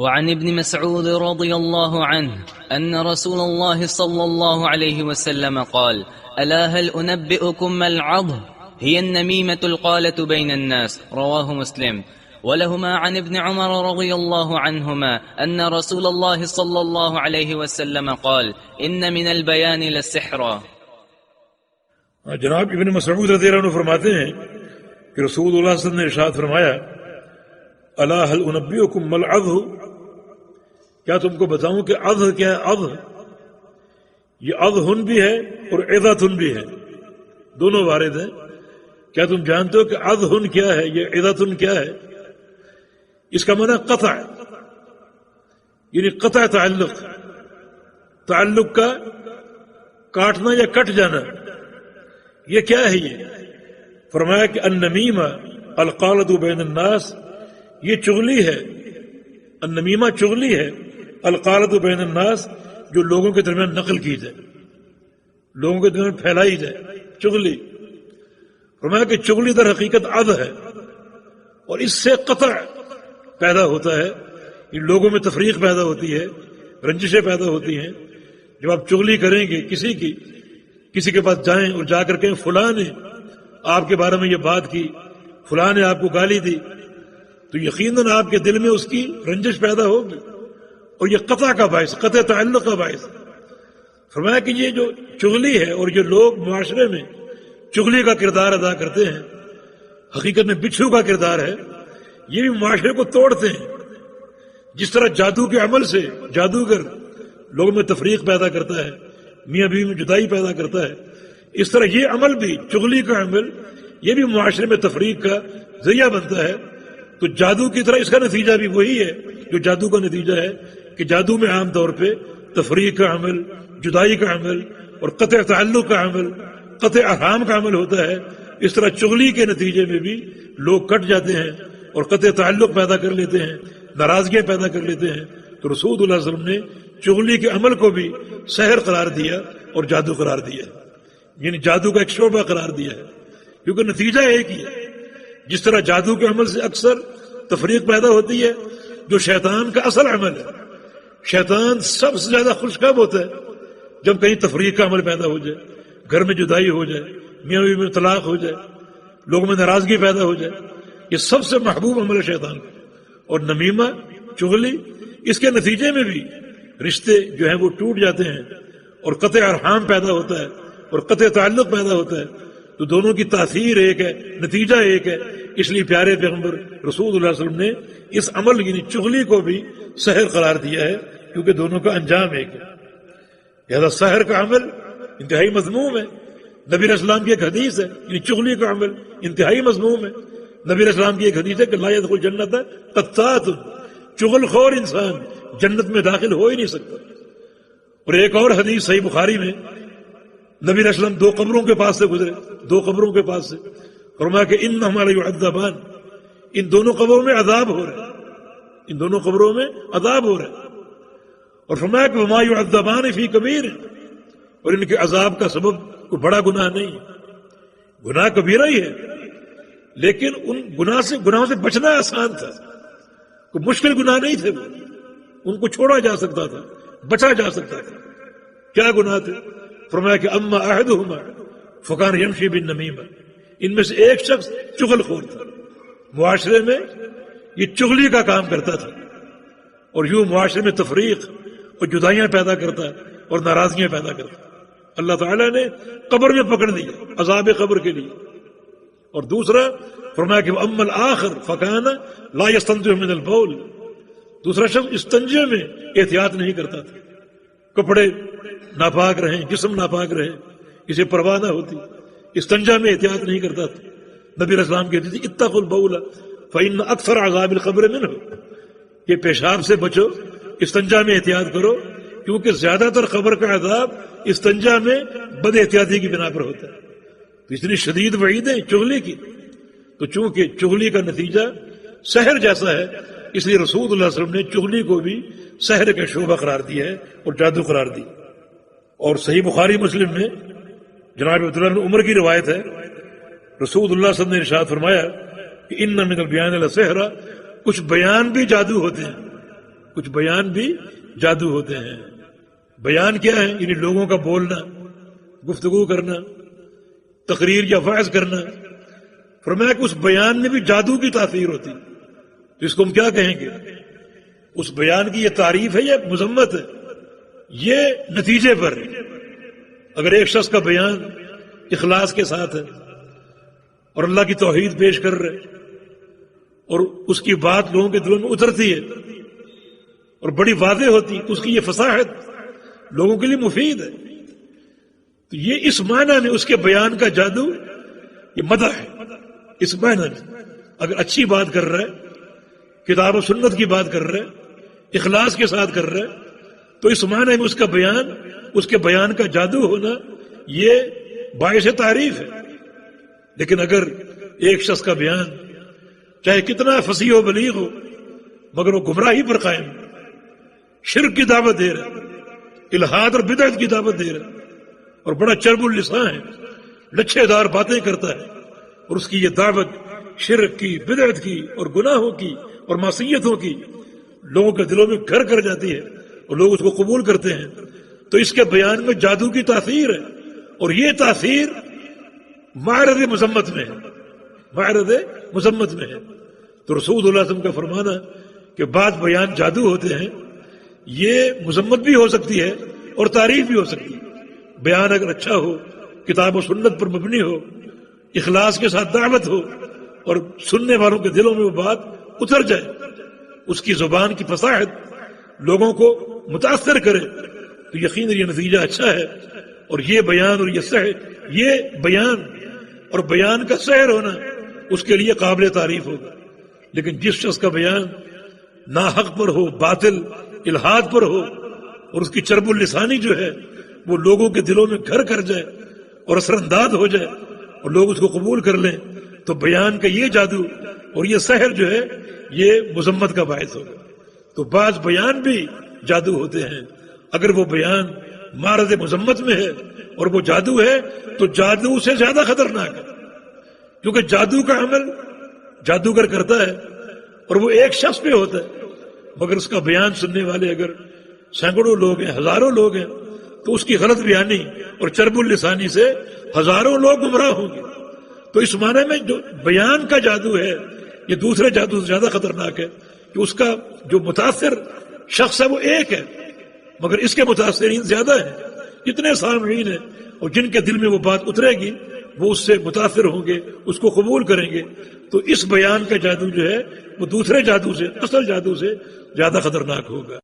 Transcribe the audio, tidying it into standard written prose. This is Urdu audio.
وعن ابن مسعود رضي الله عنه أن رسول الله صلى الله عليه وسلم قال: ألا هل أنبئكم ما العض؟ هي النميمة القالة بين الناس. رواه مسلم. ولهما عن ابن عمر رضي الله عنهما أن رسول الله صلى الله عليه وسلم قال: إن من البيان للسحرا. جناب ابن مسعود رضی اللہ عنہ فرماتے ہیں کہ رسول اللہ صلی اللہ علیہ وسلم نے ارشاد فرمایا: الا هل انبئکم ما العض؟ کیا تم کو بتاؤں کہ عض کیا ہے؟ عض یہ عض بھی ہے اور عضۃ بھی ہے، دونوں وارد ہیں۔ کیا تم جانتے ہو کہ عض کیا ہے، یہ عضۃ کیا ہے؟ اس کا معنی قطع، یعنی قطع تعلق کا کاٹنا یا کٹ جانا۔ یہ کیا ہے؟ یہ فرمایا کہ النمیمہ القالۃ بین الناس، یہ چغلی ہے، النمیمہ چغلی ہے، القالۃ بین الناس جو لوگوں کے درمیان نقل کی جائے، لوگوں کے درمیان پھیلائی جائے، چغلی۔ فرمایا کہ چغلی در حقیقت عض ہے، اور اس سے قطع پیدا ہوتا ہے، یہ لوگوں میں تفریق پیدا ہوتی ہے، رنجشیں پیدا ہوتی ہیں۔ جب آپ چغلی کریں گے کسی کے پاس جائیں اور جا کر کہیں فلاں نے آپ کے بارے میں یہ بات کی، فلاں نے آپ کو گالی دی، تو یقیناً آپ کے دل میں اس کی رنجش پیدا ہوگی، اور یہ قطع کا باعث، قطع تعلق کا باعث۔ فرمایا کہ یہ جو چغلی ہے اور جو لوگ معاشرے میں چغلی کا کردار ادا کرتے ہیں، حقیقت میں بچھو کا کردار ہے، یہ بھی معاشرے کو توڑتے ہیں۔ جس طرح جادو کے عمل سے جادوگر لوگوں میں تفریق پیدا کرتا ہے، میاں بیوی میں جدائی پیدا کرتا ہے، اس طرح یہ عمل بھی، چغلی کا عمل، یہ بھی معاشرے میں تفریق کا ذریعہ بنتا ہے۔ تو جادو کی طرح اس کا نتیجہ بھی وہی ہے جو جادو کا نتیجہ ہے، کہ جادو میں عام طور پہ تفریق کا عمل، جدائی کا عمل اور قطع تعلق کا عمل، قطع ارحام کا عمل ہوتا ہے۔ اس طرح چغلی کے نتیجے میں بھی لوگ کٹ جاتے ہیں اور قطع تعلق پیدا کر لیتے ہیں، ناراضگیاں پیدا کر لیتے ہیں۔ تو رسول اللہ صلی اللہ علیہ وسلم نے چغلی کے عمل کو بھی سحر قرار دیا اور جادو قرار دیا، یعنی جادو کا ایک شعبہ قرار دیا ہے، کیونکہ نتیجہ ایک ہی ہے۔ جس طرح جادو کے عمل سے اکثر تفریق پیدا ہوتی ہے، جو شیطان کا اصل عمل ہے، شیطان سب سے زیادہ خوش کب ہوتا ہے؟ جب کہیں تفریق کا عمل پیدا ہو جائے، گھر میں جدائی ہو جائے، میاں بیوی میں طلاق ہو جائے، لوگوں میں ناراضگی پیدا ہو جائے، یہ سب سے محبوب عمل ہے شیطان کا۔ اور نمیمہ، چغلی، اس کے نتیجے میں بھی رشتے جو ہیں وہ ٹوٹ جاتے ہیں اور قطع ارحام پیدا ہوتا ہے اور قطع تعلق پیدا ہوتا ہے۔ تو دونوں کی تاثیر ایک ہے، نتیجہ ایک ہے۔ اس لیے پیارے پیغمبر رسول اللہ علیہ وسلم نے اس عمل یعنی چغلی کو بھی سحر قرار دیا ہے، کیونکہ دونوں کا انجام ایک ہے۔ لہذا سحر کا عمل انتہائی مذموم ہے۔ نبی علیہ السلام کی ایک حدیث ہے، یعنی چغلی کا عمل انتہائی مذموم ہے۔ نبی علیہ السلام کی ایک حدیث ہے کہ لا يدخل جنت قطات، چغل خور انسان جنت میں داخل ہو ہی نہیں سکتا۔ اور ایک اور حدیث صحیح بخاری میں، نبی علیہ السلام دو قبروں کے پاس سے گزرے، دو قبروں کے پاس سے، فرمایا کہ انہما لیعذبان، ان دونوں قبروں میں عذاب ہو رہا ہے، ان دونوں قبروں میں عذاب ہو رہا ہے۔ اور فرمایا کہ وما یعذبان فی کبیر، اور ان کے عذاب کا سبب کوئی بڑا گناہ نہیں ہے، گناہ کبیرہ ہی ہے، لیکن ان گناہوں سے بچنا آسان تھا، کوئی مشکل گناہ نہیں تھے، وہ ان کو چھوڑا جا سکتا تھا، بچا جا سکتا تھا۔ کیا گناہ تھے؟ فرمایا کہ اما احدہما فکان یمشی بالنمیمہ، ان میں سے ایک شخص چغل خور تھا، معاشرے میں یہ چغلی کا کام کرتا تھا اور یوں معاشرے میں تفریق اور جدائیاں پیدا کرتا اور ناراضگیاں پیدا کرتا۔ اللہ تعالیٰ نے قبر میں پکڑ دیا عذاب قبر کے لیے۔ اور دوسرا فرمایا کہ اما الآخر فکان لا یستنزہ من البول، دوسرا شخص استنجے میں احتیاط نہیں کرتا تھا، کپڑے ناپاک رہیں، جسم ناپاک رہے، اسے پرواہ نہ ہوتی، استنجا میں احتیاط نہیں کرتا تھا۔ نبی علیہ السلام کہتے تھے اتقوا البول فإن اکثر عذاب القبر منہ، کہ پیشاب سے بچو، استنجا میں احتیاط کرو، کیونکہ زیادہ تر قبر کا عذاب استنجا میں بد احتیاطی کی بنا پر ہوتا ہے۔ تو اتنی شدید وعیدیں چغلی کی، تو چونکہ چغلی کا نتیجہ سحر جیسا ہے، اس لیے رسول اللہ صلی اللہ علیہ وسلم نے چغلی کو بھی سحر کا شعبہ قرار دیا ہے اور جادو قرار دی۔ اور صحیح بخاری مسلم میں جناب عبداللہ بن عمر کی روایت ہے، رسول اللہ صلی اللہ علیہ وسلم نے ارشاد فرمایا کہ ان من البیان لسحر، کچھ بیان بھی جادو ہوتے ہیں، کچھ بیان بھی جادو ہوتے ہیں۔ بیان کیا ہے؟ یعنی لوگوں کا بولنا، گفتگو کرنا، تقریر یا وعظ کرنا۔ فرمایا کہ اس بیان میں بھی جادو کی تاثیر ہوتی، تو اس کو ہم کیا کہیں گے؟ اس بیان کی یہ تعریف ہے یا مذمت ہے؟ یہ نتیجے پر ہے۔ اگر ایک شخص کا بیان اخلاص کے ساتھ ہے اور اللہ کی توحید پیش کر رہے اور اس کی بات لوگوں کے دلوں میں اترتی ہے اور بڑی واضح ہوتی، تو اس کی یہ فصاحت لوگوں کے لیے مفید ہے۔ تو یہ اس معنی میں اس کے بیان کا جادو، یہ مدح ہے۔ اس معنی میں اگر اچھی بات کر رہا ہے، کتاب و سنت کی بات کر رہا ہے، اخلاص کے ساتھ کر رہا ہے، تو اس معنی میں اس کا بیان، اس کے بیان کا جادو ہونا یہ باعث تعریف ہے۔ لیکن اگر ایک شخص کا بیان چاہے کتنا فصیح و بلیغ ہو مگر وہ گمراہی پر قائم، شرک کی دعوت دے رہا ہے، الحاد اور بدعت کی دعوت دے رہا ہے، اور بڑا چرب اللسان ہے، لچھے دار باتیں کرتا ہے، اور اس کی یہ دعوت شرک کی، بدعت کی اور گناہوں کی اور معصیتوں کی لوگوں کے دلوں میں گھر کر جاتی ہے اور لوگ اس کو قبول کرتے ہیں، تو اس کے بیان میں جادو کی تاثیر ہے، اور یہ تاثیر معرض مذمت میں ہے، معرض مذمت میں ہے۔ تو رسول اللہ صلی اللہ علیہ وسلم کا فرمانا کہ بعض بیان جادو ہوتے ہیں، یہ مذمت بھی ہو سکتی ہے اور تعریف بھی ہو سکتی ہے۔ بیان اگر اچھا ہو، کتاب و سنت پر مبنی ہو، اخلاص کے ساتھ دعوت ہو، اور سننے والوں کے دلوں میں وہ بات اتر جائے، اس کی زبان کی فصاحت لوگوں کو متاثر کرے، تو یقیناً یہ نتیجہ اچھا ہے۔ اور یہ بیان اور یہ بیان اور بیان کا سحر ہونا اس کے لیے قابل تعریف ہوگا۔ لیکن جس شخص کا بیان ناحق پر ہو، باطل الحاد پر ہو، اور اس کی چرب اللسانی جو ہے وہ لوگوں کے دلوں میں گھر کر جائے اور اثر انداز ہو جائے اور لوگ اس کو قبول کر لیں، تو بیان کا یہ جادو اور یہ سحر جو ہے یہ مذمت کا باعث ہوگا۔ تو بعض بیان بھی جادو ہوتے ہیں، اگر وہ بیان معرض مذمت میں ہے اور وہ جادو ہے تو جادو سے زیادہ خطرناک ہے، کیونکہ جادو کا عمل جادوگر کرتا ہے اور وہ ایک شخص پہ ہوتا ہے، مگر اس کا بیان سننے والے اگر سینکڑوں لوگ ہیں، ہزاروں لوگ ہیں، تو اس کی غلط بیانی اور چرب اللسانی سے ہزاروں لوگ گمراہ ہوں گے۔ تو اس معنی میں جو بیان کا جادو ہے یہ دوسرے جادو سے زیادہ خطرناک ہے، کہ اس کا جو متاثر شخص ہے وہ ایک ہے، مگر اس کے متاثرین زیادہ ہیں، اتنے سامعین ہیں، اور جن کے دل میں وہ بات اترے گی وہ اس سے متاثر ہوں گے، اس کو قبول کریں گے۔ تو اس بیان کا جادو جو ہے وہ دوسرے جادو سے، اصل جادو سے زیادہ خطرناک ہوگا۔